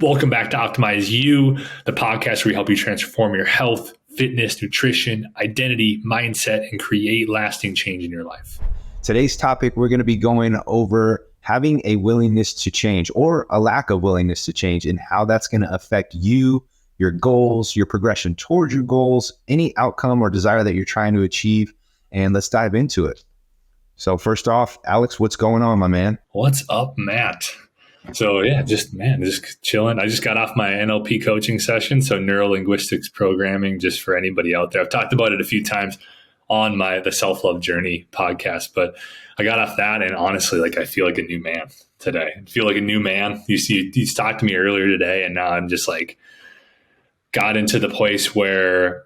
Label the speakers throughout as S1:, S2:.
S1: Welcome back to Optimize You, the podcast where we help you transform your health, fitness, nutrition, identity, mindset, and create lasting change in your life.
S2: Today's topic, we're going to be going over having a willingness to change or a lack of willingness to change and how that's going to affect you, your goals, your progression towards your goals, any outcome or desire that you're trying to achieve. And let's dive into it. So first off, Alex, what's going on, my man?
S1: What's up, Matt? So yeah, just chilling. I just got off my NLP coaching session. So neuro-linguistics programming, just for anybody out there. I've talked about it a few times on the Self-Love Journey podcast, but I got off that and honestly, I feel like a new man today. I feel like a new man. You talked to me earlier today and now I'm just got into the place where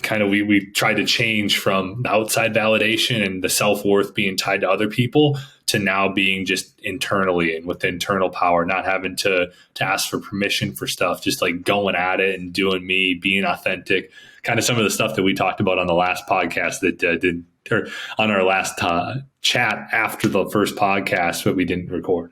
S1: kind of we tried to change from the outside validation and the self-worth being tied to other people to now being just internally and with internal power, not having to ask for permission for stuff, just going at it and doing me, being authentic, kind of some of the stuff that we talked about on the last podcast or on our last chat after the first podcast, but we didn't record.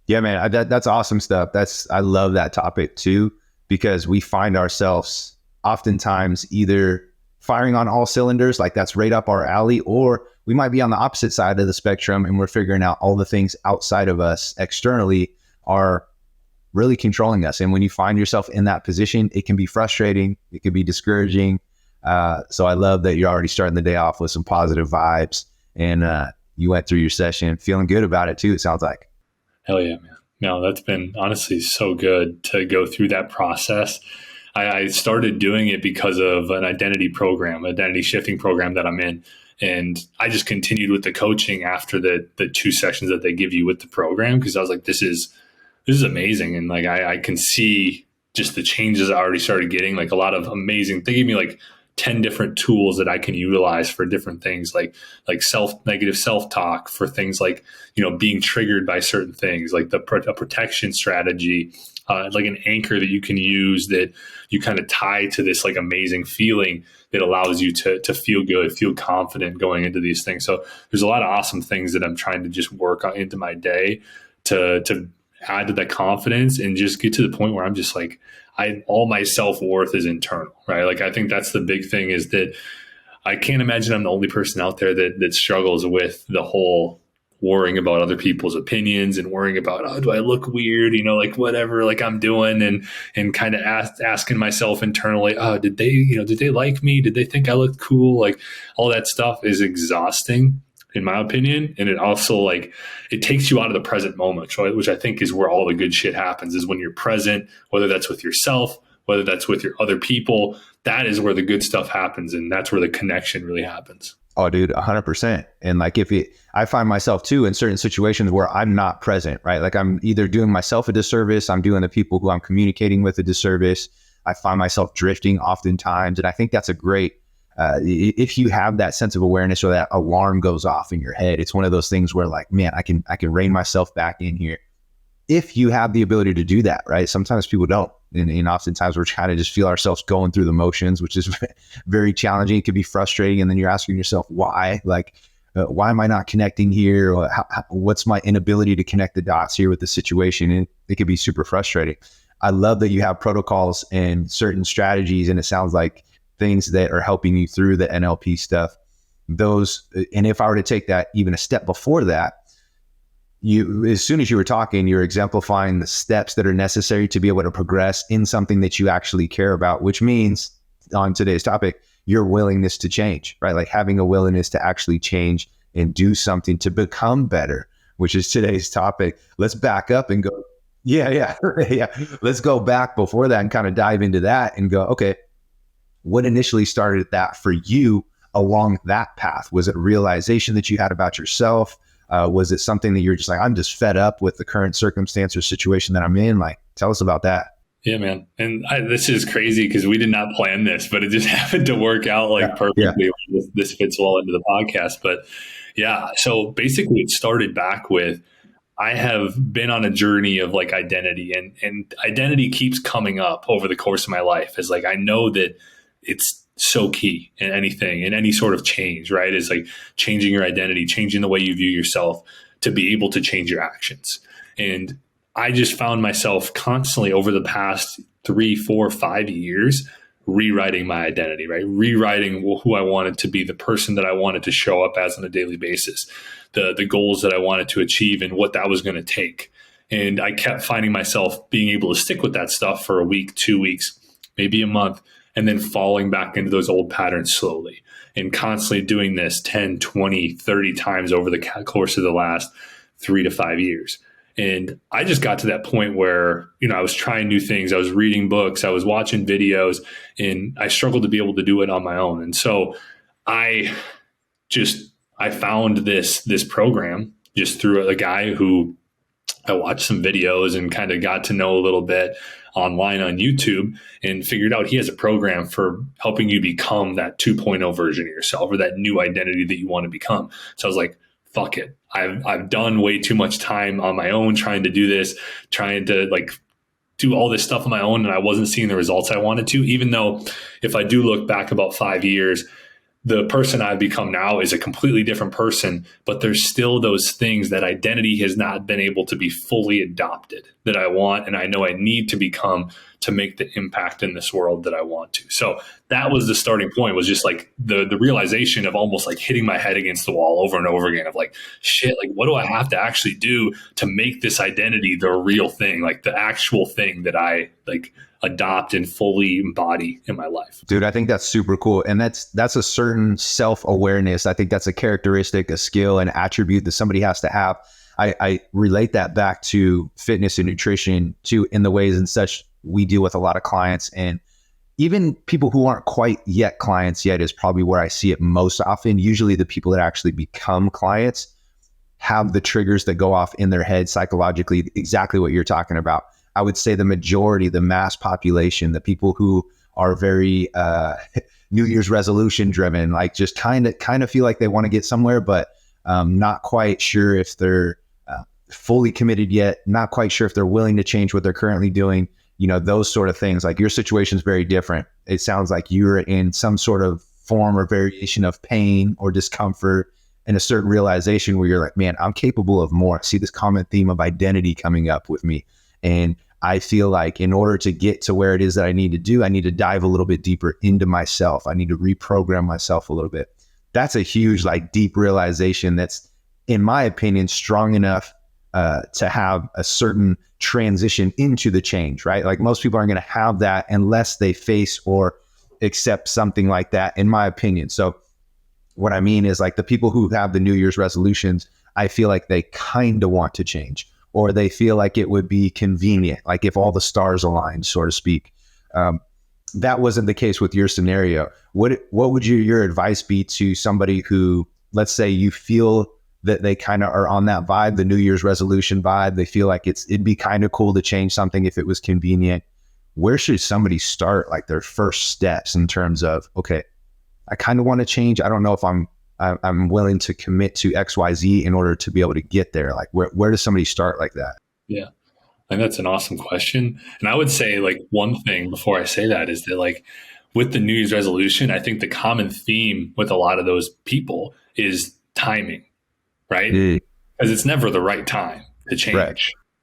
S2: Yeah, man, that's awesome stuff. I love that topic too, because we find ourselves oftentimes either firing on all cylinders, that's right up our alley, or we might be on the opposite side of the spectrum and we're figuring out all the things outside of us externally are really controlling us. And when you find yourself in that position, it can be frustrating. It can be discouraging. So I love that you're already starting the day off with some positive vibes and you went through your session feeling good about it too, it sounds like.
S1: Hell yeah, man. No, that's been honestly so good to go through that process. I started doing it because of an identity shifting program that I'm in. And I just continued with the coaching after the 2 sessions that they give you with the program, because I was like, this is amazing. And I can see just the changes I already started getting, a lot of amazing, they gave me 10 different tools that I can utilize for different things, like negative self-talk for things being triggered by certain things, a protection strategy, an anchor that you can use that you kind of tie to this amazing feeling that allows you to feel good, feel confident going into these things. So there's a lot of awesome things that I'm trying to just work on into my day to add to that confidence and just get to the point where I'm just all my self-worth is internal, right? I think that's the big thing, is that I can't imagine I'm the only person out there that struggles with the whole worrying about other people's opinions and worrying about, oh, do I look weird? Whatever, I'm doing and kind of asking myself internally, oh, did they like me? Did they think I looked cool? All that stuff is exhausting in my opinion. And it also it takes you out of the present moment, right? Which I think is where all the good shit happens, is when you're present, whether that's with yourself, whether that's with your other people, that is where the good stuff happens. And that's where the connection really happens.
S2: Oh, dude, 100%. And I find myself too in certain situations where I'm not present, right? I'm either doing myself a disservice, I'm doing the people who I'm communicating with a disservice. I find myself drifting oftentimes. And I think that's a great, if you have that sense of awareness or that alarm goes off in your head, it's one of those things where man, I can rein myself back in here. If you have the ability to do that, right? Sometimes people don't. And oftentimes we're trying to just feel ourselves going through the motions, which is very challenging. It can be frustrating. And then you're asking yourself, why? Why am I not connecting here? Or what's my inability to connect the dots here with the situation? And it can be super frustrating. I love that you have protocols and certain strategies, and it sounds like things that are helping you through the NLP stuff. And if I were to take that even a step before that, as soon as you were talking, you're exemplifying the steps that are necessary to be able to progress in something that you actually care about, which means on today's topic, your willingness to change, right? Having a willingness to actually change and do something to become better, which is today's topic. Let's back up and go. Yeah. Let's go back before that and kind of dive into that and go, okay, what initially started that for you along that path? Was it a realization that you had about yourself? Was it something that you're just I'm just fed up with the current circumstance or situation that I'm in? Tell us about that.
S1: Yeah, man. And this is crazy because we did not plan this, but it just happened to work out perfectly. Yeah. This fits well into the podcast. But yeah, so basically it started back with, I have been on a journey of identity, and identity keeps coming up over the course of my life as I know that it's so key in anything, in any sort of change, right? Is changing your identity, changing the way you view yourself to be able to change your actions. And I just found myself constantly over the past 3, 4, 5 years rewriting my identity, right? Rewriting who I wanted to be, the person that I wanted to show up as on a daily basis, the goals that I wanted to achieve and what that was going to take. And I kept finding myself being able to stick with that stuff for a week, 2 weeks, maybe a month, and then falling back into those old patterns slowly and constantly doing this 10, 20, 30 times over the course of the last 3 to 5 years. And I just got to that point where, I was trying new things. I was reading books, I was watching videos, and I struggled to be able to do it on my own. And so I found this program just through a guy who I watched some videos and kind of got to know a little bit online on YouTube, and figured out he has a program for helping you become that 2.0 version of yourself, or that new identity that you want to become. So I was like, fuck it. I've done way too much time on my own trying to do this, trying to do all this stuff on my own, and I wasn't seeing the results I wanted to, even though if I do look back about 5 years, the person I've become now is a completely different person, but there's still those things, that identity has not been able to be fully adopted, that I want and I know I need to become to make the impact in this world that I want to. So that was the starting point, was just the realization of almost hitting my head against the wall over and over again of shit, what do I have to actually do to make this identity the real thing, the actual thing that I adopt and fully embody in my life.
S2: Dude, I think that's super cool. And that's a certain self-awareness. I think that's a characteristic, a skill, an attribute that somebody has to have. I relate that back to fitness and nutrition too, in the ways and such we deal with a lot of clients, and even people who aren't quite yet clients yet is probably where I see it most often. Usually the people that actually become clients have the triggers that go off in their head psychologically, exactly what you're talking about. I would say the majority, the mass population, the people who are very New Year's resolution driven, just kind of feel like they want to get somewhere, but not quite sure if they're fully committed yet, not quite sure if they're willing to change what they're currently doing, those sort of things. Your situation is very different. It sounds like you're in some sort of form or variation of pain or discomfort, and a certain realization where you're like, man, I'm capable of more. I see this common theme of identity coming up with me. And I feel like in order to get to where it is that I need to do, I need to dive a little bit deeper into myself. I need to reprogram myself a little bit. That's a huge, deep realization that's, in my opinion, strong enough to have a certain transition into the change, right? Most people aren't going to have that unless they face or accept something like that, in my opinion. So what I mean is the people who have the New Year's resolutions, I feel like they kind of want to change, or they feel like it would be convenient, if all the stars aligned, so to speak. That wasn't the case with your scenario. What would your advice be to somebody who, let's say you feel that they kind of are on that vibe, the New Year's resolution vibe, they feel like it'd be kind of cool to change something if it was convenient. Where should somebody start, their first steps in terms of, okay, I kind of want to change. I don't know if I'm willing to commit to XYZ in order to be able to get there. Where does somebody start like that?
S1: Yeah. And that's an awesome question. And I would say one thing before I say that is that with the New Year's resolution, I think the common theme with a lot of those people is timing, right? Because it's never the right time to change. Right.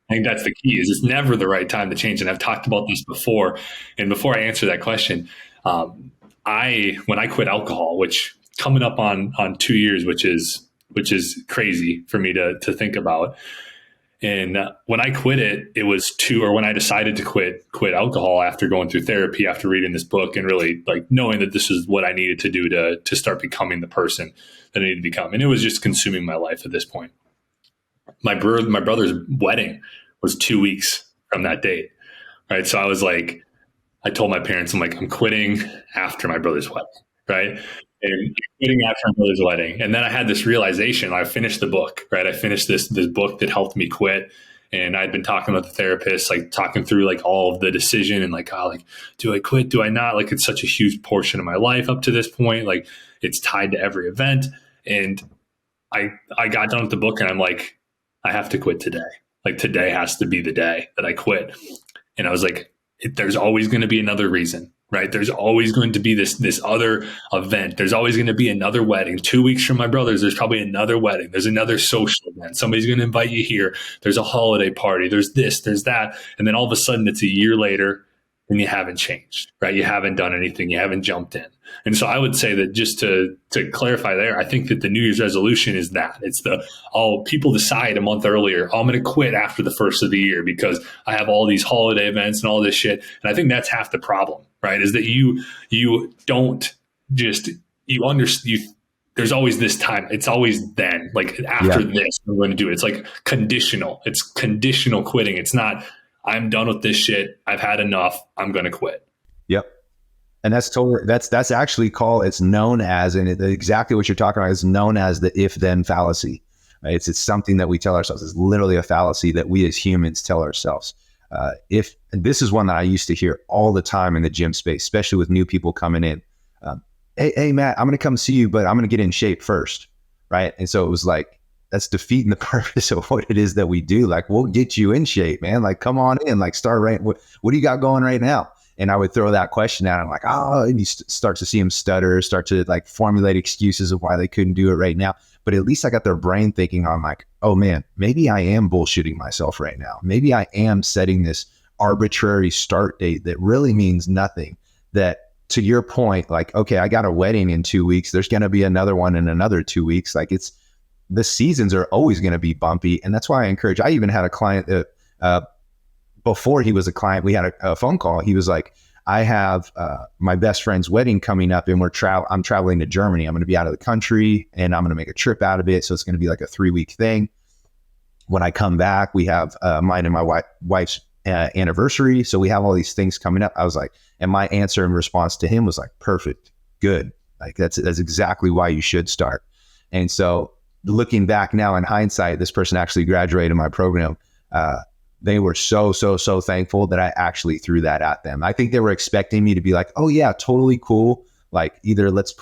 S1: I think that's the key, is it's never the right time to change. And I've talked about this before. And before I answer that question, when I quit alcohol, which coming up on 2 years, which is crazy for me to think about. And when I quit it was when I decided to quit alcohol after going through therapy, after reading this book and really knowing that this is what I needed to do to start becoming the person that I needed to become. And it was just consuming my life at this point. My brother's wedding was 2 weeks from that date. Right. So I was I told my parents, I'm quitting after my brother's wedding. Right. And quitting after my brother's wedding. And then I had this realization. I finished the book, right? I finished this book that helped me quit. And I'd been talking with the therapist, talking through all of the decision and do I quit? Do I not? It's such a huge portion of my life up to this point. It's tied to every event. And I got done with the book and I'm I have to quit today. Today has to be the day that I quit. And I was there's always going to be another reason, right? There's always going to be this other event. There's always going to be another wedding. 2 weeks from my brother's, there's probably another wedding. There's another social event. Somebody's going to invite you here. There's a holiday party. There's this, there's that. And then all of a sudden it's a year later and you haven't changed, right? You haven't done anything. You haven't jumped in. And so I would say that, just to clarify there, I think that the New Year's resolution is that it's people decide a month earlier, I'm going to quit after the first of the year because I have all these holiday events and all this shit. And I think that's half the problem, right? Is that you don't just, you understand, there's always this time. It's always then, like after this, I'm going to do it. It's like conditional. It's conditional quitting. It's not, I'm done with this shit. I've had enough. I'm going to quit.
S2: Yep. And that's actually called, it's known as, and exactly what you're talking about is known as the if-then fallacy. Right? It's something that we tell ourselves. It's literally a fallacy that we as humans tell ourselves. And this is one that I used to hear all the time in the gym space, especially with new people coming in. Hey, Matt, I'm going to come see you, but I'm going to get in shape first. Right. And so it was like, that's defeating the purpose of what it is that we do. Like, we'll get you in shape, man. Like, come on in, like start right. What do you got going right now? And I would throw that question out. I'm like, and you start to see them stutter, start to like formulate excuses of why they couldn't do it right now. But at least I got their brain thinking on like, oh man, maybe I am bullshitting myself right now. Maybe I am setting this arbitrary start date that really means nothing. That, to your point, like, okay, I got a wedding in 2 weeks. There's going to be another one in another 2 weeks. Like, the seasons are always going to be bumpy. And that's why I even had a client that, before he was a client, we had a phone call. He was like, I have my best friend's wedding coming up and I'm traveling to Germany. I'm going to be out of the country and I'm going to make a trip out of it. So it's going to be like a 3-week thing. When I come back, we have mine and my wife's anniversary. So we have all these things coming up. I was like, and my answer in response to him was like, perfect, good. Like that's exactly why you should start. And so looking back now in hindsight, this person actually graduated my program. They were so thankful that I actually threw that at them. I think they were expecting me to be like, oh yeah, totally cool. Like either let's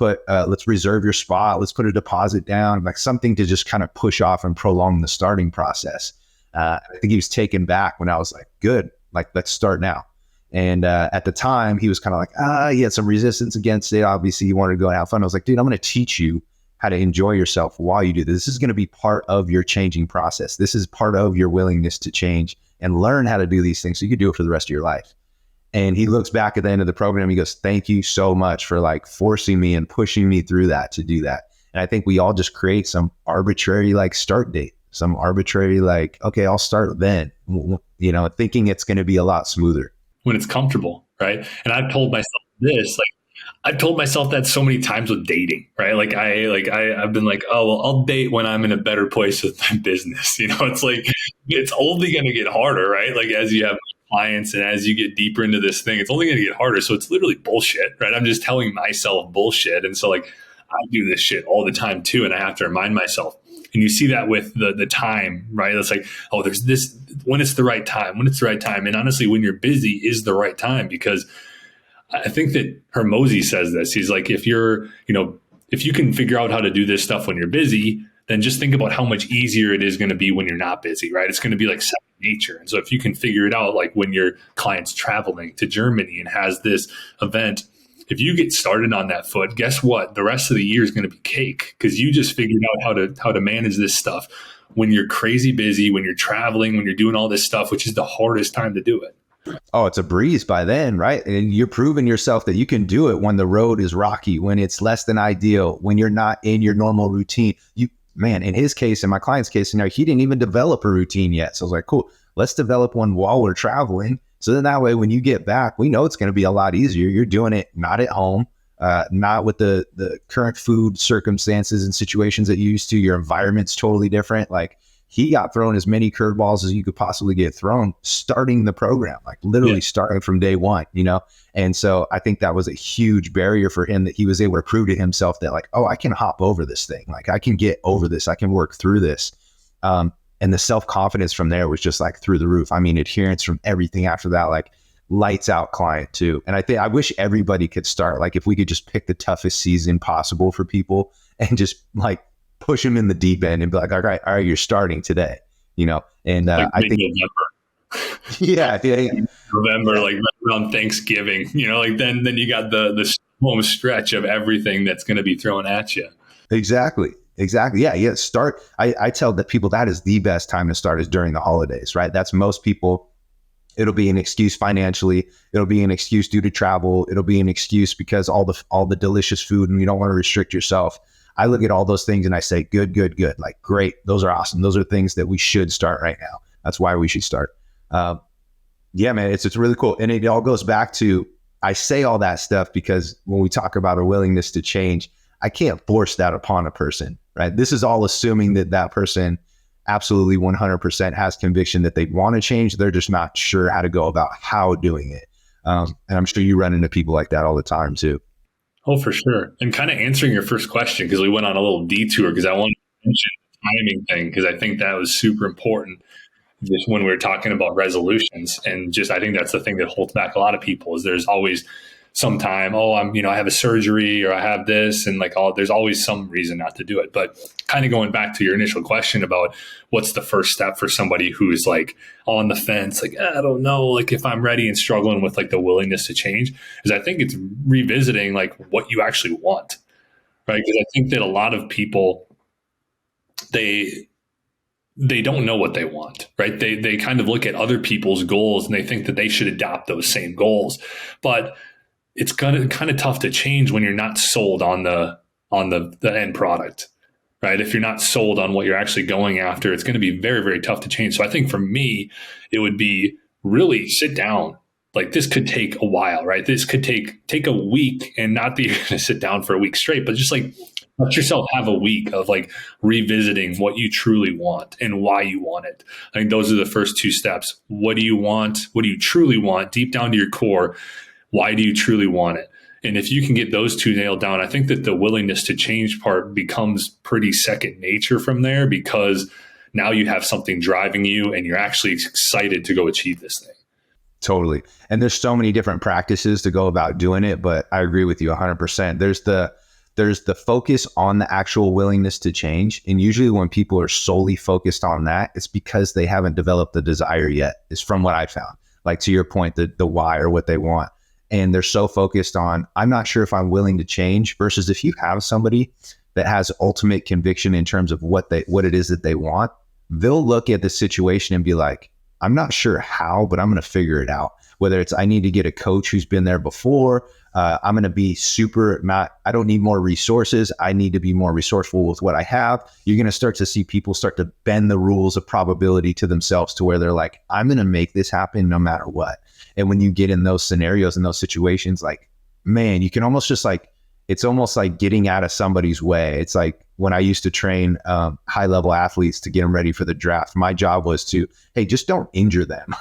S2: reserve your spot, let's put a deposit down, like something to just kind of push off and prolong the starting process. I think he was taken back when I was like, good, like let's start now. And at the time he was kind of like, he had some resistance against it. Obviously he wanted to go and have fun. I was like, dude, I'm going to teach you how to enjoy yourself while you do this. This is going to be part of your changing process. This is part of your willingness to change and learn how to do these things so you can do it for the rest of your life. And he looks back at the end of the program. He goes, thank you so much for like forcing me and pushing me through that to do that. And I think we all just create some arbitrary like start date, some arbitrary like, okay, I'll start then, you know, thinking it's going to be a lot smoother.
S1: When it's comfortable, right? And I've told myself this, like, I've told myself that so many times with dating, right? I've been like, oh, well, I'll date when I'm in a better place with my business. You know, it's like, it's only going to get harder, right? Like as you have clients and as you get deeper into this thing, it's only going to get harder. So it's literally bullshit, right? I'm just telling myself bullshit. And so like, I do this shit all the time too. And I have to remind myself. And you see that with the time, right? It's like, oh, there's this, when it's the right time. And honestly, when you're busy is the right time, because I think that Hormozi says this. He's like, if you can figure out how to do this stuff when you're busy, then just think about how much easier it is going to be when you're not busy, right? It's going to be like second nature. And so if you can figure it out, like when your client's traveling to Germany and has this event, if you get started on that foot, guess what? The rest of the year is going to be cake, because you just figured out how to manage this stuff when you're crazy busy, when you're traveling, when you're doing all this stuff, which is the hardest time to do it.
S2: Oh, it's a breeze by then, right? And you're proving yourself that you can do it when the road is rocky, when it's less than ideal, when you're not in your normal routine. In his case, in my client's case, he didn't even develop a routine yet. So I was like, cool, let's develop one while we're traveling. So then that way, when you get back, we know it's going to be a lot easier. You're doing it not at home, not with the current food circumstances and situations that you used to. Your environment's totally different. Like, he got thrown as many curveballs as you could possibly get thrown starting the program, like literally starting from day one, you know? And so I think that was a huge barrier for him, that he was able to prove to himself that like, oh, I can hop over this thing. Like I can get over this. I can work through this. And the self-confidence from there was just like through the roof. I mean, adherence from everything after that, like lights out client too. And I wish everybody could start, like if we could just pick the toughest season possible for people and just like push them in the deep end and be like, all right, you're starting today, you know? And
S1: like
S2: I think
S1: November.
S2: Yeah.
S1: November,
S2: Yeah.
S1: like right around Thanksgiving, like then you got the home stretch of everything that's going to be thrown at you.
S2: Exactly. Yeah. Start. I tell the people that is the best time to start is during the holidays, right? That's most people. It'll be an excuse financially. It'll be an excuse due to travel. It'll be an excuse because all the delicious food and you don't want to restrict yourself. I look at all those things and I say, good. Like, great. Those are awesome. Those are things that we should start right now. That's why we should start. Yeah, man, it's really cool. And it all goes back to, I say all that stuff because when we talk about a willingness to change, I can't force that upon a person, right? This is all assuming that that person absolutely 100% has conviction that they want to change. They're just not sure how to go about how doing it. And I'm sure you run into people like that all the time too.
S1: Oh, for sure. And kind of answering your first question, because we went on a little detour, because I wanted to mention the timing thing, because I think that was super important just when we were talking about resolutions. And just, I think that's the thing that holds back a lot of people is there's always some time, I have a surgery or I have this, and there's always some reason not to do it. But kind of going back to your initial question about what's the first step for somebody who's like on the fence, like, I don't know, like if I'm ready and struggling with like the willingness to change, is I think it's revisiting like what you actually want, right? Because I think that a lot of people, they don't know what they want, right? They kind of look at other people's goals and they think that they should adopt those same goals, but it's kind of tough to change when you're not sold on the end product, right? If you're not sold on what you're actually going after, it's going to be very, very tough to change. So I think for me, it would be really sit down. Like this could take a while, right? This could take a week, and not that you're going to sit down for a week straight, but just like let yourself have a week of like revisiting what you truly want and why you want it. I think those are the first two steps. What do you want? What do you truly want deep down to your core? Why do you truly want it? And if you can get those two nailed down, I think that the willingness to change part becomes pretty second nature from there, because now you have something driving you and you're actually excited to go achieve this thing.
S2: Totally. And there's so many different practices to go about doing it, but I agree with you 100%. There's the focus on the actual willingness to change. And usually when people are solely focused on that, it's because they haven't developed the desire yet, is from what I found. Like to your point, the why or what they want. And they're so focused on, I'm not sure if I'm willing to change, versus if you have somebody that has ultimate conviction in terms of what it is that they want, they'll look at the situation and be like, I'm not sure how, but I'm going to figure it out. Whether it's I need to get a coach who's been there before, I'm going to be I don't need more resources. I need to be more resourceful with what I have. You're going to start to see people start to bend the rules of probability to themselves to where they're like, I'm going to make this happen no matter what. And when you get in those scenarios and those situations, like, man, you can almost just like, it's almost like getting out of somebody's way. It's like when I used to train high level athletes to get them ready for the draft, my job was to, hey, just don't injure them.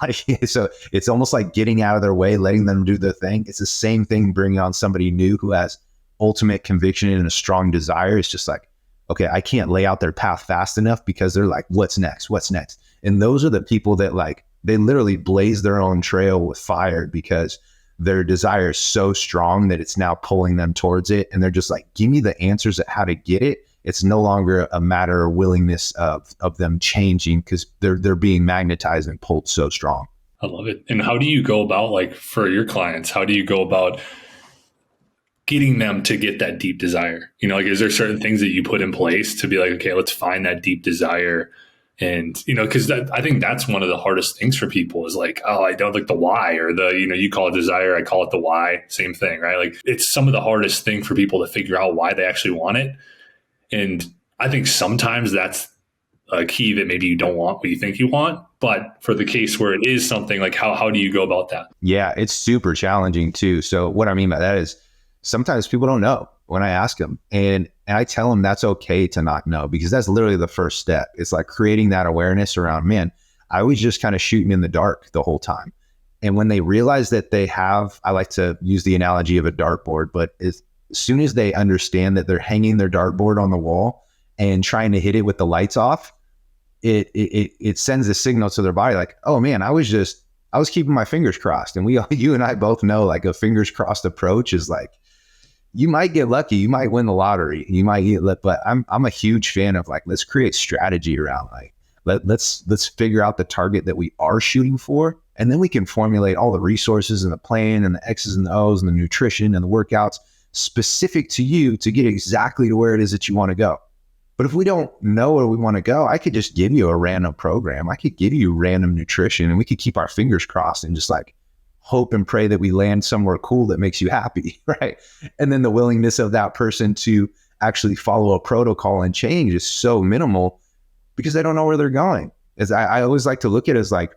S2: So it's almost like getting out of their way, letting them do their thing. It's the same thing bringing on somebody new who has ultimate conviction and a strong desire. It's just like, okay, I can't lay out their path fast enough because they're like, what's next? What's next? And those are the people that like, they literally blaze their own trail with fire because their desire is so strong that it's now pulling them towards it. And they're just like, give me the answers at how to get it. It's no longer a matter of willingness of them changing because they're being magnetized and pulled so strong.
S1: I love it. And how do you go about, like for your clients, how do you go about getting them to get that deep desire? Like, is there certain things that you put in place to be like, okay, let's find that deep desire? And, because I think that's one of the hardest things for people is like, oh, I don't like the why, or you call it desire, I call it the why, same thing, right? Like it's some of the hardest thing for people to figure out why they actually want it. And I think sometimes that's a key that maybe you don't want what you think you want. But for the case where it is something, like how do you go about that?
S2: Yeah, it's super challenging too. So what I mean by that is sometimes people don't know when I ask them, and I tell them that's okay to not know, because that's literally the first step. It's like creating that awareness around, man, I was just kind of shooting in the dark the whole time. And when they realize that they have, I like to use the analogy of a dartboard, but as soon as they understand that they're hanging their dartboard on the wall and trying to hit it with the lights off, it sends a signal to their body like, oh man, I was keeping my fingers crossed. And you and I both know like a fingers crossed approach is like, you might get lucky, you might win the lottery, you might get lit, but I'm a huge fan of like, let's create strategy around like, Let's figure out the target that we are shooting for, and then we can formulate all the resources and the plan and the X's and the O's and the nutrition and the workouts specific to you to get exactly to where it is that you want to go. But if we don't know where we want to go, I could just give you a random program. I could give you random nutrition, and we could keep our fingers crossed and just like hope and pray that we land somewhere cool that makes you happy, right? And then the willingness of that person to actually follow a protocol and change is so minimal because they don't know where they're going. As I always like to look at it as like,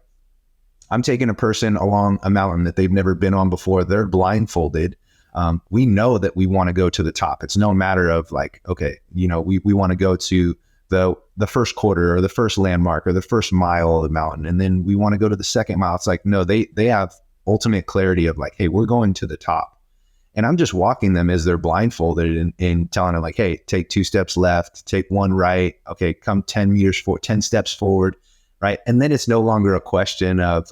S2: I'm taking a person along a mountain that they've never been on before. They're blindfolded. We know that we want to go to the top. It's no matter of like, okay, we want to go to the first quarter or the first landmark or the first mile of the mountain. And then we want to go to the second mile. It's like, no, they have ultimate clarity of like, hey, we're going to the top. And I'm just walking them as they're blindfolded and telling them like, hey, take 2 steps left, take 1 right. Okay, come 10 steps forward. Right. And then it's no longer a question of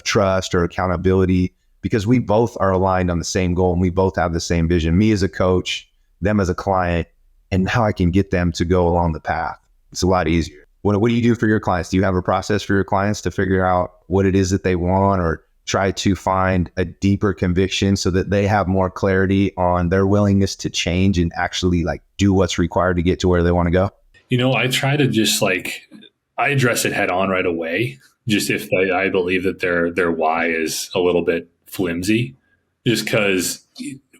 S2: trust or accountability, because we both are aligned on the same goal and we both have the same vision, me as a coach, them as a client, and how I can get them to go along the path. It's a lot easier. What do you do for your clients? Do you have a process for your clients to figure out what it is that they want, or try to find a deeper conviction so that they have more clarity on their willingness to change and actually like do what's required to get to where they want to go?
S1: I try to just I address it head on right away. Just if I believe that their why is a little bit flimsy, just because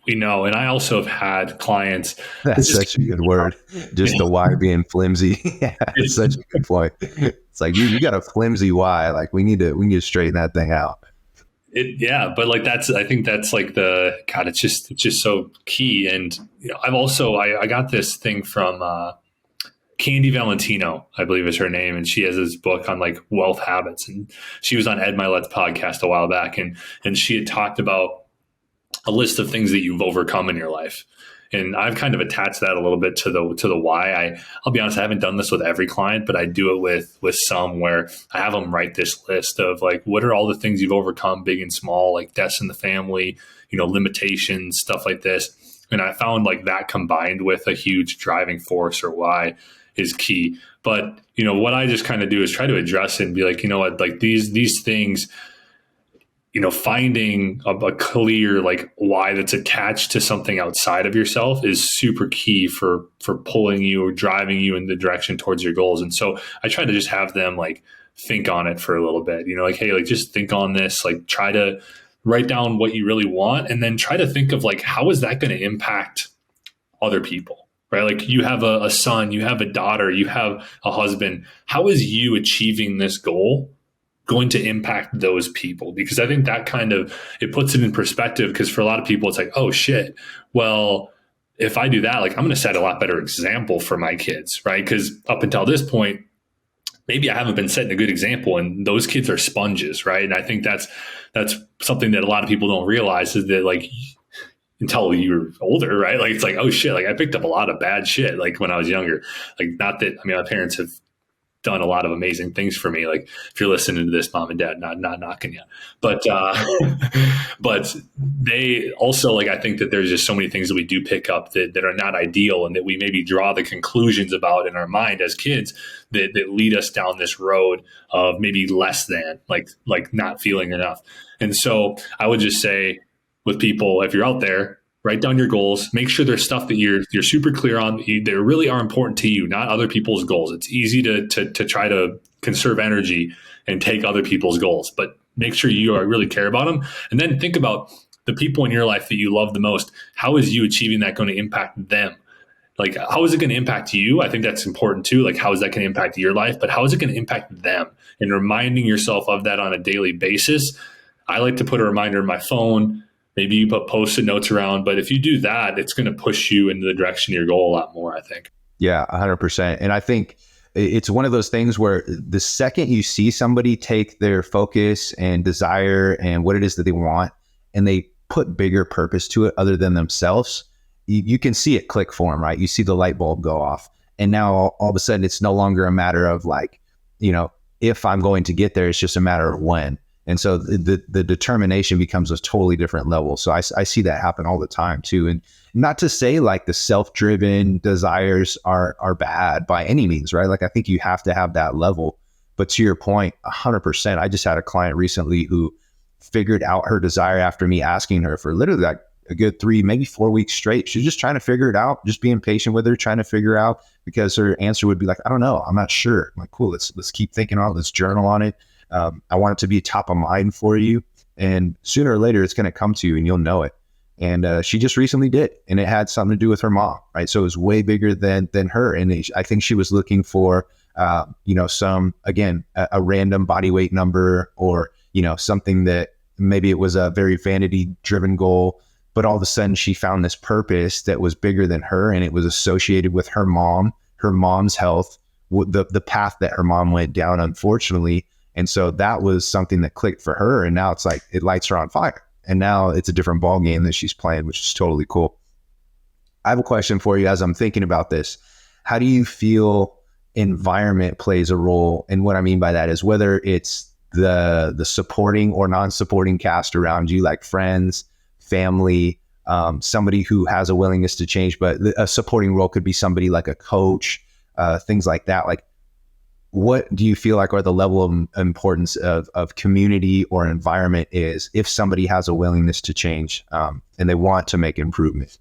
S1: we know. And I also have had clients.
S2: That's such a good word. Just the why being flimsy. Yeah, it's such a good point. It's like you got a flimsy why. Like we need to straighten that thing out.
S1: But I think that's like it's just so key. And I've also I got this thing from Candy Valentino, I believe is her name. And she has this book on like wealth habits. And she was on Ed Milet's podcast a while back. And she had talked about a list of things that you've overcome in your life. And I've kind of attached that a little bit to the why. I'll be honest, I haven't done this with every client, but I do it with some where I have them write this list of like, what are all the things you've overcome, big and small, like deaths in the family, limitations, stuff like this. And I found like that combined with a huge driving force or why is key. But, what I just kind of do is try to address it and be like, what, like these things, finding a clear like why that's attached to something outside of yourself is super key for pulling you or driving you in the direction towards your goals. And so I try to just have them like think on it for a little bit, like, hey, like just think on this, like try to write down what you really want, and then try to think of like, how is that going to impact other people? Right? Like you have a son, you have a daughter, you have a husband. How is you achieving this goal going to impact those people? Because I think that it puts it in perspective, because for a lot of people, it's like, oh shit, well, if I do that, like I'm going to set a lot better example for my kids, right? Because up until this point, maybe I haven't been setting a good example, and those kids are sponges, right? And I think that's something that a lot of people don't realize, is that like until you're older, right? Like it's like, oh shit, like I picked up a lot of bad shit like when I was younger. Like not that, my parents have done a lot of amazing things for me. Like if you're listening to this, mom and dad, not knocking you, but but they also, like, I think that there's just so many things that we do pick up that are not ideal, and that we maybe draw the conclusions about in our mind as kids that lead us down this road of maybe less than, like not feeling enough. And so I would just say with people, if you're out there, write down your goals. Make sure there's stuff that you're super clear on, that really are important to you, not other people's goals. It's easy to try to conserve energy and take other people's goals, but make sure you really care about them. And then think about the people in your life that you love the most. How is you achieving that going to impact them? Like, how is it going to impact you? I think that's important too. Like, how is that going to impact your life? But how is it going to impact them? And reminding yourself of that on a daily basis. I like to put a reminder in my phone. Maybe you put Post-it notes around, but if you do that, it's going to push you into the direction of your goal a lot more, I think.
S2: Yeah, 100%. And I think it's one of those things where the second you see somebody take their focus and desire and what it is that they want, and they put bigger purpose to it other than themselves, you can see it click for them, right? You see the light bulb go off. And now all of a sudden, it's no longer a matter of like, if I'm going to get there, it's just a matter of when. And so the determination becomes a totally different level. So I see that happen all the time too. And not to say like the self-driven desires are bad by any means, right? Like I think you have to have that level. But to your point, 100%. I just had a client recently who figured out her desire after me asking her for literally like a good 3, maybe 4 weeks straight. She's just trying to figure it out, just being patient with her, trying to figure out, because her answer would be like, I don't know, I'm not sure. I'm like, cool, let's keep thinking on it, let's journal on it. I want it to be top of mind for you. And sooner or later, it's going to come to you and you'll know it. And she just recently did. And it had something to do with her mom, right? So it was way bigger than her. And I think she was looking for, some, again, a random body weight number, or, something that maybe it was a very vanity driven goal. But all of a sudden she found this purpose that was bigger than her. And it was associated with her mom's health, the path that her mom went down, unfortunately. And so that was something that clicked for her. And now it's like, it lights her on fire. And now it's a different ball game that she's playing, which is totally cool. I have a question for you as I'm thinking about this. How do you feel environment plays a role? And what I mean by that is whether it's the supporting or non-supporting cast around you, like friends, family, somebody who has a willingness to change, but a supporting role could be somebody like a coach, things like that. Like, what do you feel like are the level of importance of community or environment is if somebody has a willingness to change and they want to make improvement?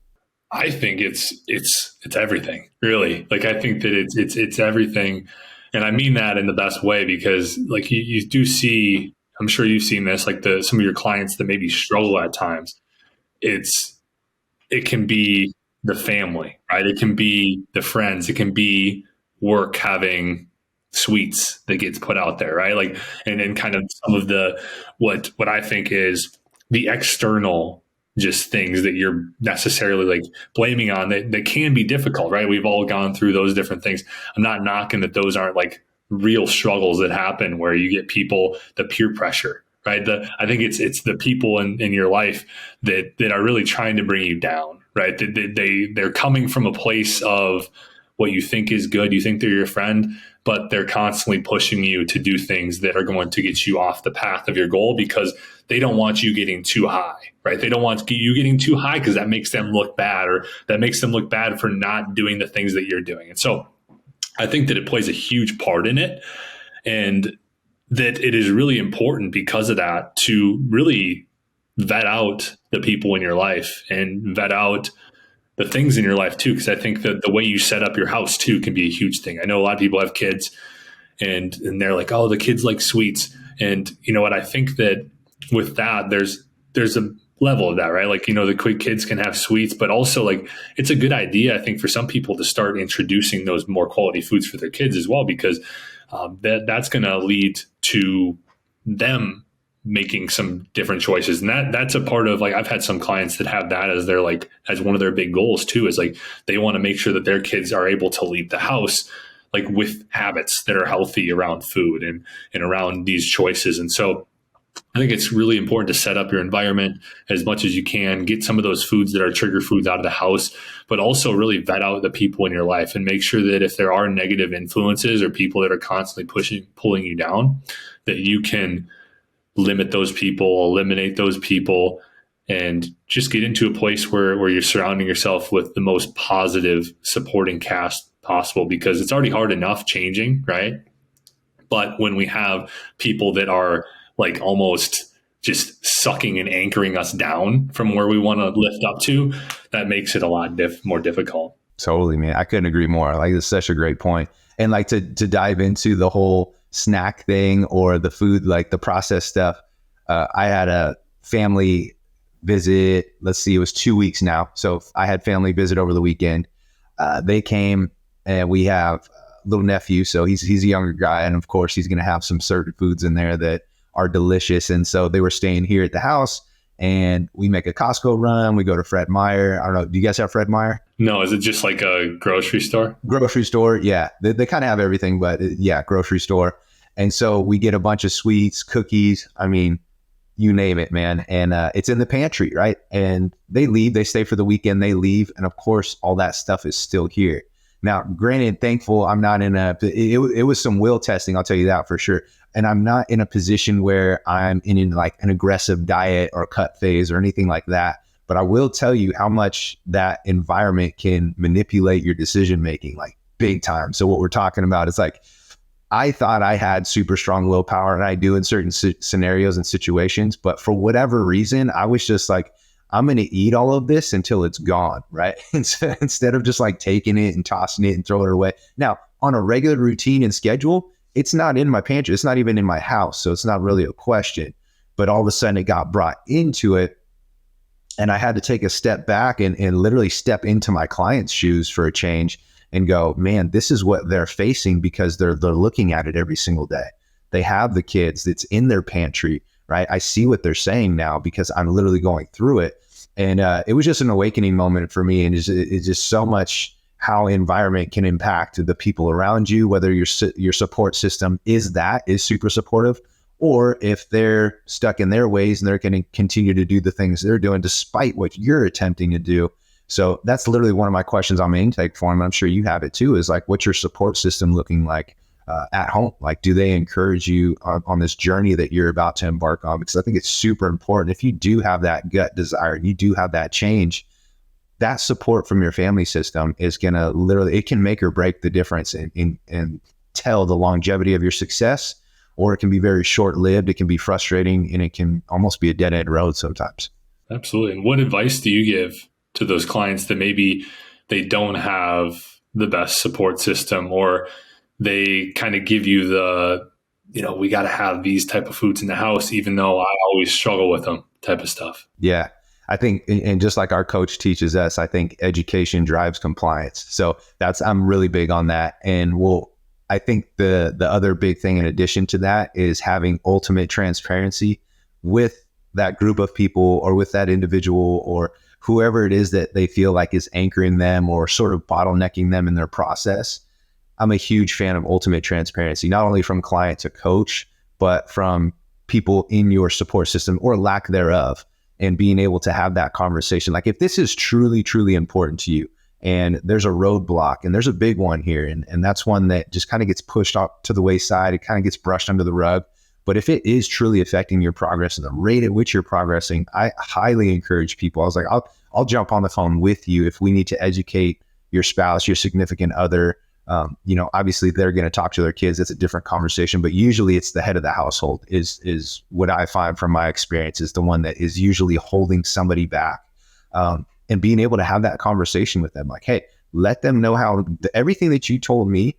S1: I think it's everything, really. Like, I think that it's everything. And I mean that in the best way, because like you do see, I'm sure you've seen this, like some of your clients that maybe struggle at times. It can be the family, right? It can be the friends. It can be work having sweets that gets put out there, right? Like, and then kind of some of the, what I think is the external just things that you're necessarily like blaming on that can be difficult, right? We've all gone through those different things. I'm not knocking that those aren't like real struggles that happen where you get people, the peer pressure, right? I think it's the people in your life that are really trying to bring you down, right? They're coming from a place of what you think is good. You think they're your friend, but they're constantly pushing you to do things that are going to get you off the path of your goal, because they don't want you getting too high, right? They don't want you getting too high because that makes them look bad, or that makes them look bad for not doing the things that you're doing. And so I think that it plays a huge part in it, and that it is really important because of that to really vet out the people in your life and vet out the things in your life too. Because I think that the way you set up your house too can be a huge thing. I know a lot of people have kids and they're like, oh, the kids like sweets. And you know what? I think that with that, there's a level of that, right? Like, the quick kids can have sweets, but also like it's a good idea, I think, for some people to start introducing those more quality foods for their kids as well, because that's going to lead to them making some different choices. And that's a part of, like, I've had some clients that have that as their, like, as one of their big goals too, is like, they want to make sure that their kids are able to leave the house, like, with habits that are healthy around food and around these choices. And so I think it's really important to set up your environment as much as you can, get some of those foods that are trigger foods out of the house, but also really vet out the people in your life and make sure that if there are negative influences or people that are constantly pulling you down, that you can limit those people, eliminate those people, and just get into a place where you're surrounding yourself with the most positive supporting cast possible, because it's already hard enough changing, right? But when we have people that are like almost just sucking and anchoring us down from where we want to lift up to, that makes it a lot more difficult.
S2: Totally, man. I couldn't agree more. Like, it's such a great point. And like to dive into the whole snack thing or the food, like the processed stuff. I had a family visit. Let's see, it was 2 weeks now. So I had family visit over the weekend. They came, and we have a little nephew. So he's a younger guy. And of course, he's going to have some certain foods in there that are delicious. And so they were staying here at the house, and we make a Costco run. We go to Fred Meyer. I don't know. Do you guys have Fred Meyer?
S1: No. Is it just like a grocery store?
S2: Grocery store. Yeah. They kind of have everything, but yeah, grocery store. And so we get a bunch of sweets, cookies. I mean, you name it, man. And it's in the pantry, right? And they leave, they stay for the weekend, they leave. And of course, all that stuff is still here. Now, granted, thankful I'm not in it was some will testing, I'll tell you that for sure. And I'm not in a position where I'm in like an aggressive diet or cut phase or anything like that. But I will tell you how much that environment can manipulate your decision making, like big time. So what we're talking about is like, I thought I had super strong willpower, and I do in certain scenarios and situations. But for whatever reason, I was just like, I'm going to eat all of this until it's gone, right? Instead of just like taking it and tossing it and throwing it away. Now, on a regular routine and schedule, it's not in my pantry. It's not even in my house. So it's not really a question. But all of a sudden it got brought into it. And I had to take a step back and literally step into my client's shoes for a change and go, man, this is what they're facing because they're looking at it every single day. They have the kids, it's in their pantry, right? I see what they're saying now because I'm literally going through it. And it was just an awakening moment for me. And it's just so much how environment can impact the people around you, whether your support system is super supportive, or if they're stuck in their ways and they're going to continue to do the things they're doing despite what you're attempting to do. So that's literally one of my questions on my intake form. I'm sure you have it too, is like, what's your support system looking like at home? Like, do they encourage you on this journey that you're about to embark on? Because I think it's super important. If you do have that gut desire, you do have that change, that support from your family system is going to literally, it can make or break the difference and tell the longevity of your success, or it can be very short-lived. It can be frustrating, and it can almost be a dead-end road sometimes.
S1: Absolutely. And what advice do you give to those clients that maybe they don't have the best support system, or they kind of give you the, we got to have these type of foods in the house, even though I always struggle with them type of stuff?
S2: Yeah. I think, and just like our coach teaches us, I think education drives compliance. So I'm really big on that. And I think the other big thing in addition to that is having ultimate transparency with that group of people, or with that individual, or whoever it is that they feel like is anchoring them or sort of bottlenecking them in their process. I'm a huge fan of ultimate transparency, not only from client to coach, but from people in your support system or lack thereof, and being able to have that conversation. Like, if this is truly, truly important to you, and there's a roadblock, and there's a big one here, and that's one that just kind of gets pushed off to the wayside, it kind of gets brushed under the rug. But if it is truly affecting your progress and the rate at which you're progressing, I highly encourage people. I was like, I'll jump on the phone with you if we need to educate your spouse, your significant other. Obviously they're going to talk to their kids. It's a different conversation, but usually it's the head of the household is what I find from my experience, is the one that is usually holding somebody back. And being able to have that conversation with them, like, hey, let them know how everything that you told me.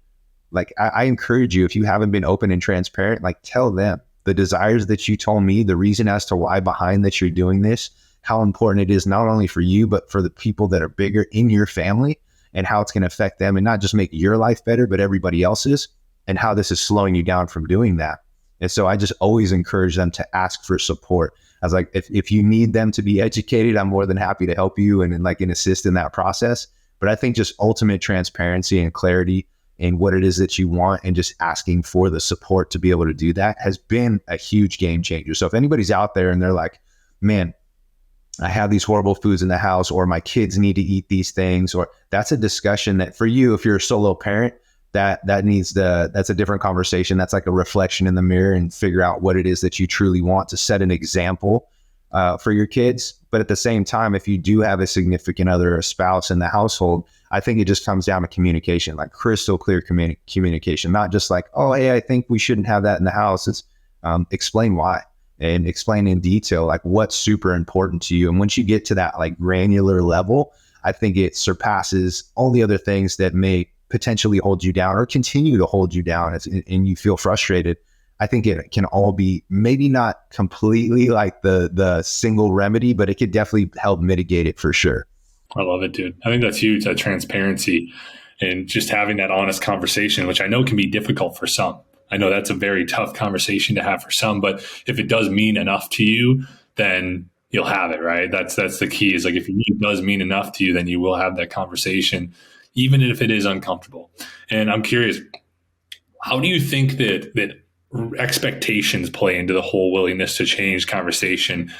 S2: Like, I encourage you, if you haven't been open and transparent, like, tell them the desires that you told me, the reason as to why behind that you're doing this, how important it is not only for you, but for the people that are bigger in your family, and how it's going to affect them, and not just make your life better, but everybody else's, and how this is slowing you down from doing that. And so I just always encourage them to ask for support. I was like, if you need them to be educated, I'm more than happy to help you and assist in that process. But I think just ultimate transparency and clarity in what it is that you want, and just asking for the support to be able to do that, has been a huge game changer. So if anybody's out there and they're like, man, I have these horrible foods in the house, or my kids need to eat these things, or that's a discussion that for you, if you're a solo parent, that's a different conversation. That's like a reflection in the mirror, and figure out what it is that you truly want to set an example for your kids. But at the same time, if you do have a significant other, a spouse in the household, I think it just comes down to communication, like crystal clear communication, not just like, oh, hey, I think we shouldn't have that in the house. It's explain why, and explain in detail, like, what's super important to you. And once you get to that like granular level, I think it surpasses all the other things that may potentially hold you down or continue to hold you down, and you feel frustrated. I think it can all be maybe not completely like the single remedy, but it could definitely help mitigate it for sure.
S1: I love it, dude. I think that's huge, that transparency, and just having that honest conversation, which I know can be difficult for some. I know that's a very tough conversation to have for some, but if it does mean enough to you, then you'll have it, right? That's the key, is like, if it does mean enough to you, then you will have that conversation, even if it is uncomfortable. And I'm curious, how do you think that expectations play into the whole willingness to change conversation,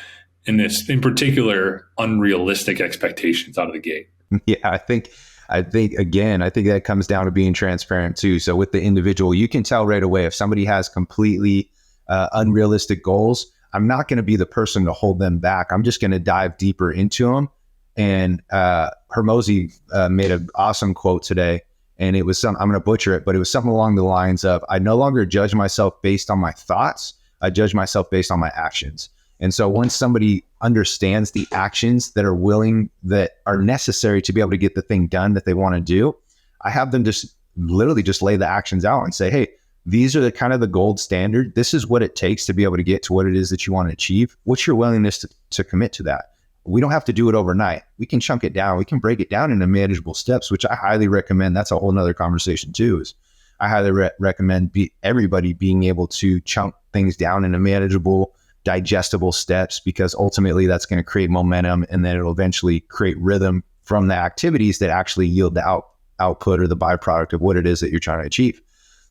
S1: in particular, unrealistic expectations out of the gate?
S2: Yeah, I think I think that comes down to being transparent too. So with the individual, you can tell right away if somebody has completely unrealistic goals. I'm not going to be the person to hold them back. I'm just going to dive deeper into them. And Hormozi made an awesome quote today. And it was I'm going to butcher it, but it was something along the lines of, I no longer judge myself based on my thoughts. I judge myself based on my actions. And so once somebody understands the actions that are necessary to be able to get the thing done that they want to do, I have them just literally just lay the actions out and say, hey, these are the kind of the gold standard. This is what it takes to be able to get to what it is that you want to achieve. What's your willingness to commit to that? We don't have to do it overnight. We can chunk it down. We can break it down into manageable steps, which I highly recommend. That's a whole nother conversation too, is I highly recommend everybody being able to chunk things down into manageable, digestible steps, because ultimately that's going to create momentum, and then it'll eventually create rhythm from the activities that actually yield the output or the byproduct of what it is that you're trying to achieve.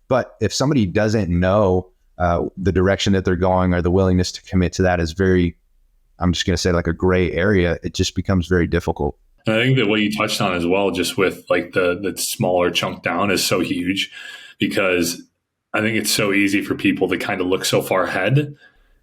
S2: But if somebody doesn't know the direction that they're going, or the willingness to commit to that is very, I'm just going to say, like a gray area, it just becomes very difficult.
S1: And I think that what you touched on as well, just with like the smaller chunk down, is so huge, because I think it's so easy for people to kind of look so far ahead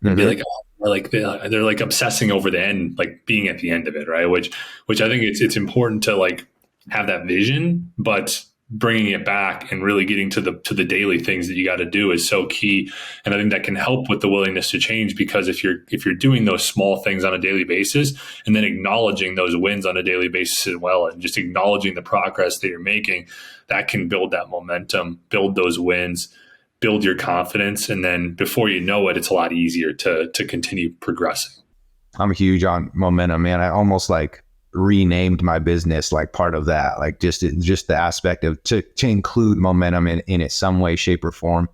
S1: and be like, oh, they're like obsessing over the end, like being at the end of it, right? Which I think it's important to like have that vision, but bringing it back and really getting to the daily things that you got to do is so key. And I think that can help with the willingness to change, because if you're doing those small things on a daily basis, and then acknowledging those wins on a daily basis as well, and just acknowledging the progress that you're making, that can build that momentum, build those wins, build your confidence. And then before you know it, it's a lot easier to continue progressing.
S2: I'm huge on momentum, man. I almost like renamed my business like part of that, like just the aspect of to include momentum in it some way, shape, or form,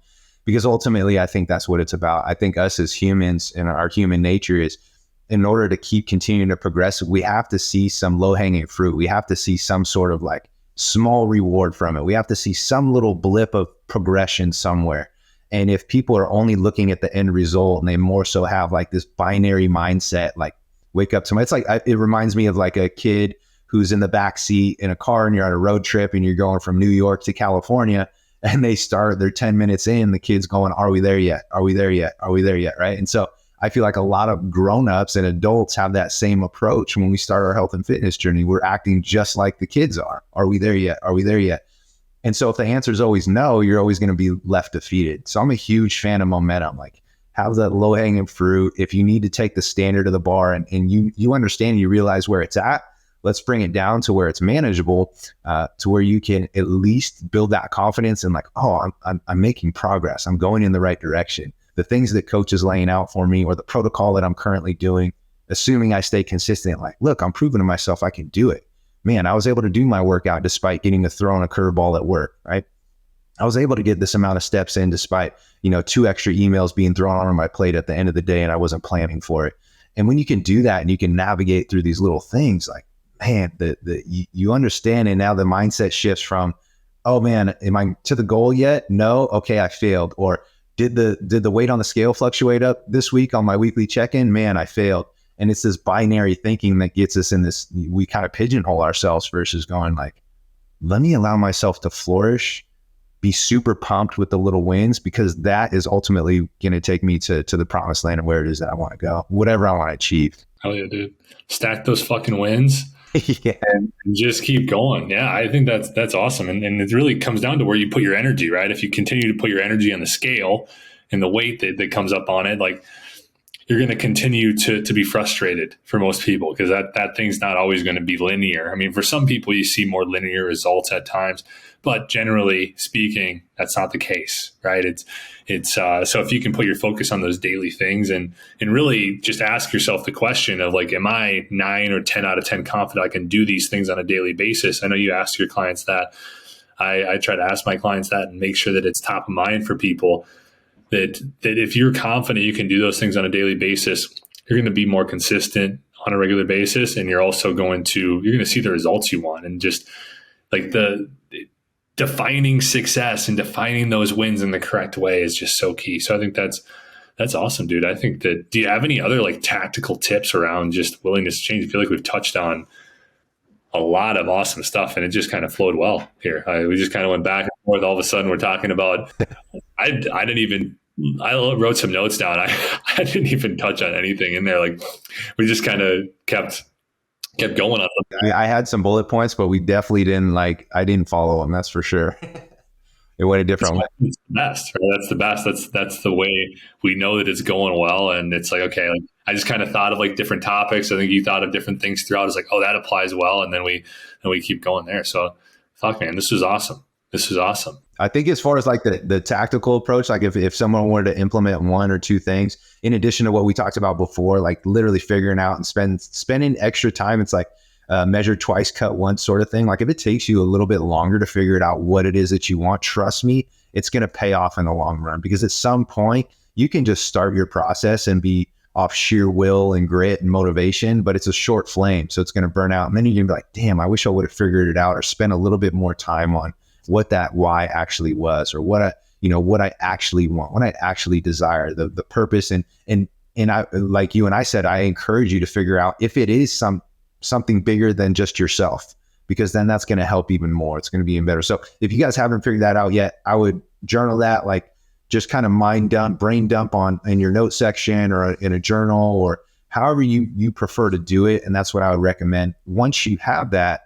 S2: because ultimately I think that's what it's about. I think us as humans and our human nature is, in order to keep continuing to progress, we have to see some low-hanging fruit. We have to see some sort of like small reward from it. We have to see some little blip of progression somewhere. And if people are only looking at the end result, and they more so have like this binary mindset, like wake up tomorrow. It's like, it reminds me of like a kid who's in the back seat in a car, and you're on a road trip and you're going from New York to California, and they're 10 minutes in, the kid's going, are we there yet? Are we there yet? Are we there yet? Right. And so I feel like a lot of grownups and adults have that same approach when we start our health and fitness journey. We're acting just like the kids are. Are we there yet? Are we there yet? And so if the answer is always no, you're always going to be left defeated. So I'm a huge fan of momentum. Like, have that low hanging fruit. If you need to take the standard of the bar and you understand, you realize where it's at, let's bring it down to where it's manageable, to where you can at least build that confidence and like, oh, I'm making progress. I'm going in the right direction. The things that coach is laying out for me, or the protocol that I'm currently doing, assuming I stay consistent, like, look, I'm proving to myself I can do it. Man, I was able to do my workout despite getting thrown a curveball at work, right? I was able to get this amount of steps in despite, 2 extra emails being thrown on my plate at the end of the day, and I wasn't planning for it. And when you can do that and you can navigate through these little things, like, man, you understand. And now the mindset shifts from, oh man, am I to the goal yet? No. Okay, I failed. Or did the weight on the scale fluctuate up this week on my weekly check-in? Man, I failed. And it's this binary thinking that gets us in this, we kind of pigeonhole ourselves, versus going like, let me allow myself to flourish, be super pumped with the little wins, because that is ultimately going to take me to the promised land of where it is that I want to go, whatever I want to achieve.
S1: Hell yeah, dude. Stack those fucking wins.
S2: Yeah.
S1: And just keep going. Yeah, I think that's awesome. And it really comes down to where you put your energy, right? If you continue to put your energy on the scale and the weight that comes up on it, like, you're going to continue to be frustrated for most people, because that thing's not always going to be linear. I mean, for some people, you see more linear results at times, but generally speaking, that's not the case, right? It's so if you can put your focus on those daily things and really just ask yourself the question of like, am I 9 or 10 out of 10 confident I can do these things on a daily basis? I know you ask your clients that. I try to ask my clients that and make sure that it's top of mind for people. That if you're confident you can do those things on a daily basis, you're going to be more consistent on a regular basis, and you're going to see the results you want. And just like the defining success and defining those wins in the correct way is just so key. So I think that's awesome, dude. I think that, do you have any other like tactical tips around just willingness to change? I feel like we've touched on a lot of awesome stuff, and it just kind of flowed well here. We just kind of went back and forth. All of a sudden, we're talking about. I didn't even. I wrote some notes down. I didn't even touch on anything in there. Like we just kind of kept going on them.
S2: I had some bullet points, but we definitely didn't I didn't follow them. That's for sure. It went a different way.
S1: It's the best, right? That's the best. That's the way we know that it's going well. And it's like, okay, like I just kind of thought of like different topics. I think you thought of different things throughout. It's like, oh, that applies well. And then we keep going there. So fuck, man, this was awesome.
S2: I think as far as like the tactical approach, like if someone wanted to implement one or two things in addition to what we talked about before, like literally figuring out and spending extra time, it's like measure twice, cut once sort of thing. Like if it takes you a little bit longer to figure it out what it is that you want, trust me, it's going to pay off in the long run, because at some point you can just start your process and be off sheer will and grit and motivation, but it's a short flame. So it's going to burn out. And then you're going to be like, damn, I wish I would have figured it out or spent a little bit more time on what that why actually was, or what I actually want, what I actually desire, the purpose. And I, like you and I said, I encourage you to figure out if it is something bigger than just yourself, because then that's going to help even more. It's going to be even better. So if you guys haven't figured that out yet, I would journal that, like just kind of brain dump in your note section or in a journal, or however you prefer to do it. And that's what I would recommend. Once you have that,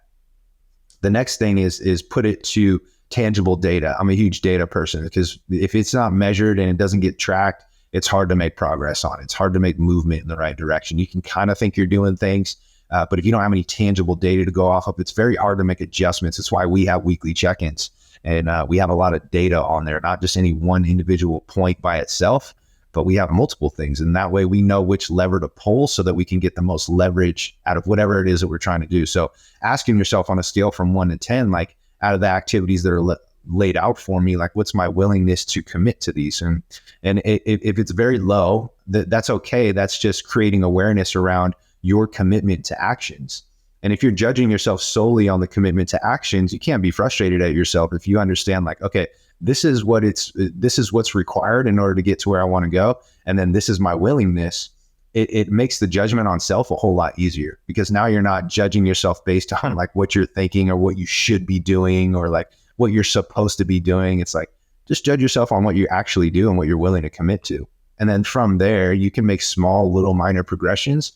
S2: the next thing is put it to tangible data. I'm a huge data person, because if it's not measured and it doesn't get tracked, it's hard to make progress on it. It's hard to make movement in the right direction. You can kind of think you're doing things, but if you don't have any tangible data to go off of, it's very hard to make adjustments. That's why we have weekly check-ins, and we have a lot of data on there, not just any one individual point by itself, but we have multiple things. And that way we know which lever to pull so that we can get the most leverage out of whatever it is that we're trying to do. So asking yourself on a scale from 1 to 10, like out of the activities that are laid out for me, like what's my willingness to commit to these? And if it's very low, that's okay. That's just creating awareness around your commitment to actions. And if you're judging yourself solely on the commitment to actions, you can't be frustrated at yourself if you understand, like, okay, this is what's required in order to get to where I want to go. And then this is my willingness. It makes the judgment on self a whole lot easier, because now you're not judging yourself based on like what you're thinking or what you should be doing or like what you're supposed to be doing. It's like, just judge yourself on what you actually do and what you're willing to commit to. And then from there, you can make small, little minor progressions.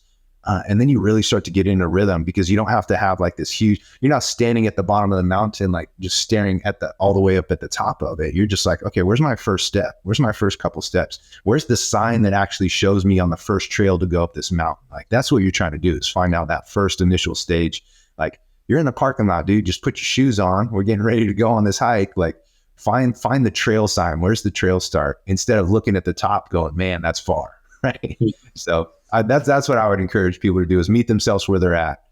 S2: And then you really start to get into rhythm, because you don't have to have like this huge, you're not standing at the bottom of the mountain, like just staring at all the way up at the top of it. You're just like, okay, where's my first step? Where's my first couple steps? Where's the sign that actually shows me on the first trail to go up this mountain? Like, that's what you're trying to do, is find out that first initial stage. Like, you're in the parking lot, dude, just put your shoes on. We're getting ready to go on this hike. Like, find the trail sign. Where's the trail start? Instead of looking at the top going, man, that's far. Right. So that's what I would encourage people to do, is meet themselves where they're at,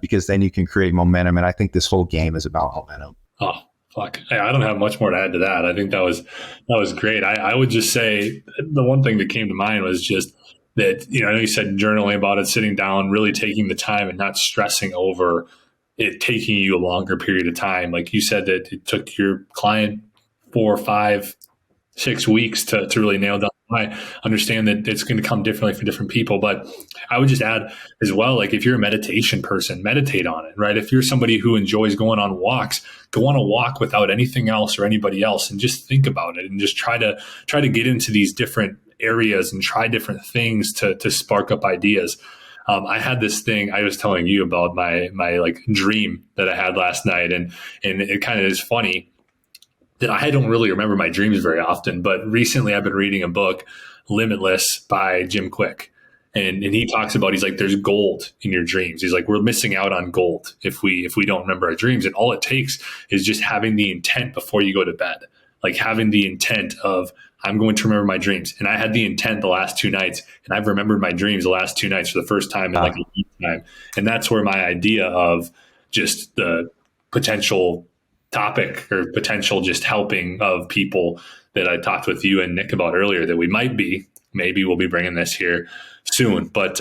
S2: because then you can create momentum. And I think this whole game is about momentum.
S1: Oh, fuck. I don't have much more to add to that. I think that was great. I would just say the one thing that came to mind was just that, I know you said journaling about it, sitting down, really taking the time and not stressing over it taking you a longer period of time. Like you said, that it took your client 4, 5, 6 weeks to really nail down. I understand that it's going to come differently for different people, but I would just add as well, like if you're a meditation person, meditate on it, right? If you're somebody who enjoys going on walks, go on a walk without anything else or anybody else and just think about it, and just try to get into these different areas and try different things to spark up ideas. I had this thing I was telling you about, my like dream that I had last night, and it kind of is funny that I don't really remember my dreams very often, but recently I've been reading a book, Limitless by Jim Quick. And he talks about, he's like, there's gold in your dreams. He's like, we're missing out on gold if we don't remember our dreams. And all it takes is just having the intent before you go to bed, like having the intent of, I'm going to remember my dreams. And I had the intent the last 2 nights, and I've remembered my dreams the last 2 nights for the first time in like a long time. And that's where my idea of just the potential topic or potential just helping of people that I talked with you and Nick about earlier, that we maybe we'll be bringing this here soon, but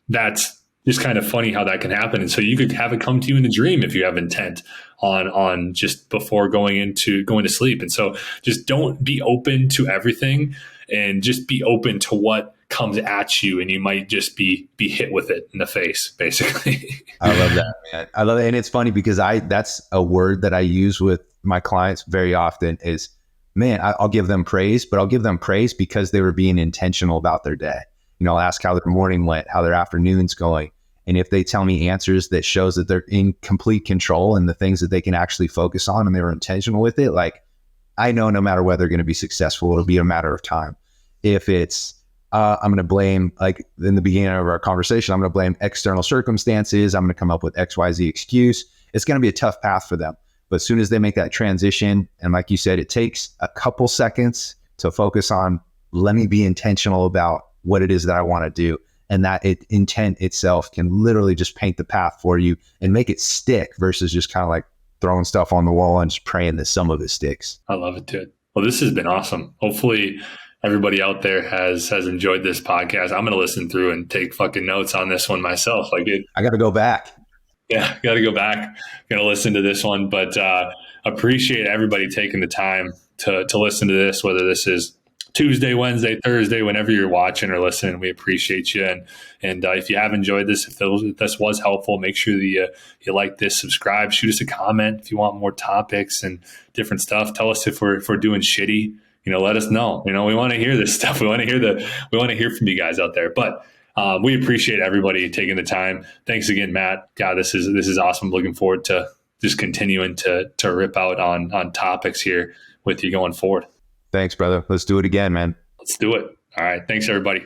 S1: that's just kind of funny how that can happen. And so you could have it come to you in a dream if you have intent on just before going to sleep. And so just don't be open to everything, and just be open to what comes at you and you might just be hit with it in the face, basically.
S2: I love that, man. I love it. And it's funny because that's a word that I use with my clients very often is, man, I'll give them praise, but I'll give them praise because they were being intentional about their day. I'll ask how their morning went, how their afternoon's going. And if they tell me answers that shows that they're in complete control and the things that they can actually focus on and they were intentional with it, like I know no matter whether they're going to be successful, it'll be a matter of time. If it's, I'm going to blame, like in the beginning of our conversation, I'm going to blame external circumstances. I'm going to come up with XYZ excuse. It's going to be a tough path for them. But as soon as they make that transition, and like you said, it takes a couple seconds to focus on, let me be intentional about what it is that I want to do. And that intent itself can literally just paint the path for you and make it stick versus just kind of like throwing stuff on the wall and just praying that some of it sticks.
S1: I love it, dude. Well, this has been awesome. Hopefully everybody out there has enjoyed this podcast. I'm going to listen through and take fucking notes on this one myself.
S2: I got to go back.
S1: Yeah, got to go back. Going to listen to this one, but appreciate everybody taking the time to listen to this, whether this is Tuesday, Wednesday, Thursday, whenever you're watching or listening. We appreciate you. And if you have enjoyed this, if this was helpful, make sure that you like this, subscribe, shoot us a comment if you want more topics and different stuff. Tell us if we're doing shitty. Let us know. We want to hear this stuff. We want to hear from you guys out there. But we appreciate everybody taking the time. Thanks again, Matt. God, this is awesome. Looking forward to just continuing to rip out on topics here with you going forward.
S2: Thanks, brother. Let's do it again, man.
S1: Let's do it. All right. Thanks, everybody.